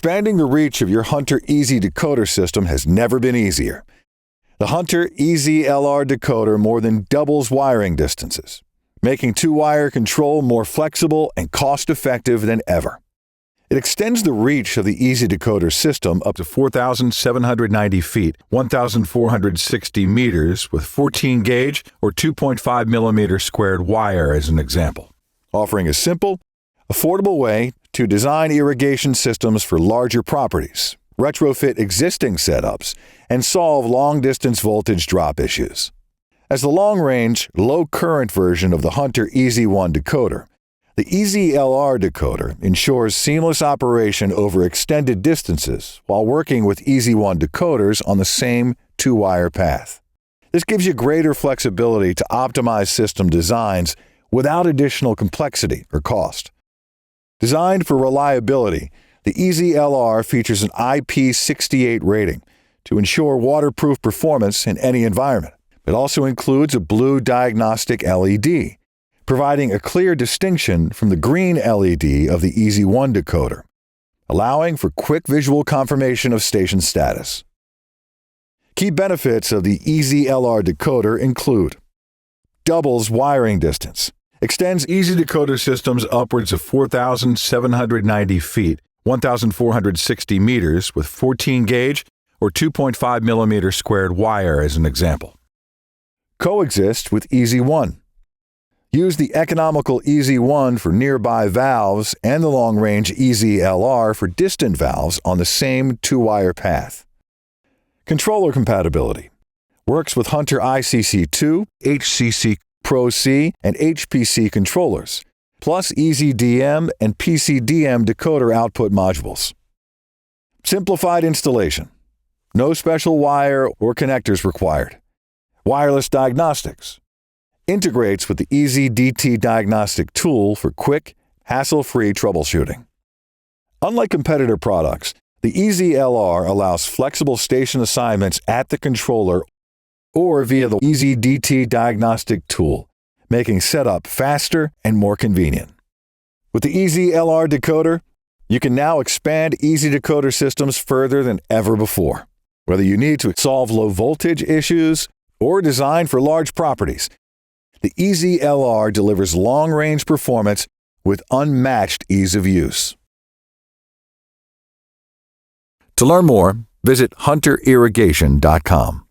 Expanding the reach of your Hunter EZ Decoder system has never been easier. The Hunter EZ-LR Decoder more than doubles wiring distances, making two-wire control more flexible and cost-effective than ever. It extends the reach of the EZ Decoder system up to 4,790 feet, 1,460 meters, with 14-gauge or 2.5 millimeter squared wire as an example, offering a simple, affordable way to design irrigation systems for larger properties, retrofit existing setups, and solve long-distance voltage drop issues. As the long-range, low-current version of the Hunter EZ-1 decoder, the EZ-LR decoder ensures seamless operation over extended distances while working with EZ-1 decoders on the same two-wire path. This gives you greater flexibility to optimize system designs without additional complexity or cost. Designed for reliability, the EZ-LR features an IP68 rating to ensure waterproof performance in any environment. It also includes a blue diagnostic LED, providing a clear distinction from the green LED of the EZ-1 decoder, allowing for quick visual confirmation of station status. Key benefits of the EZ-LR decoder include doubles wiring distance, extends EZ Decoder systems upwards of 4,790 feet, 1,460 meters, with 14-gauge or 2.5 millimeter squared wire as an example. Coexist with EZ-1. Use the economical EZ-1 for nearby valves and the long-range EZ-LR for distant valves on the same two-wire path. Controller compatibility. Works with Hunter ICC2, HCC Pro C, and HPC controllers, plus EZDM and PCDM decoder output modules. Simplified installation. No special wire or connectors required. Wireless diagnostics. Integrates with the EZDT diagnostic tool for quick, hassle-free troubleshooting. Unlike competitor products, the EZ-LR allows flexible station assignments at the controller or via the EZDT diagnostic tool, making setup faster and more convenient. With the EZ-LR decoder, you can now expand EZ Decoder systems further than ever before. Whether you need to solve low-voltage issues or design for large properties, the EZ-LR delivers long-range performance with unmatched ease of use. To learn more, visit hunterirrigation.com.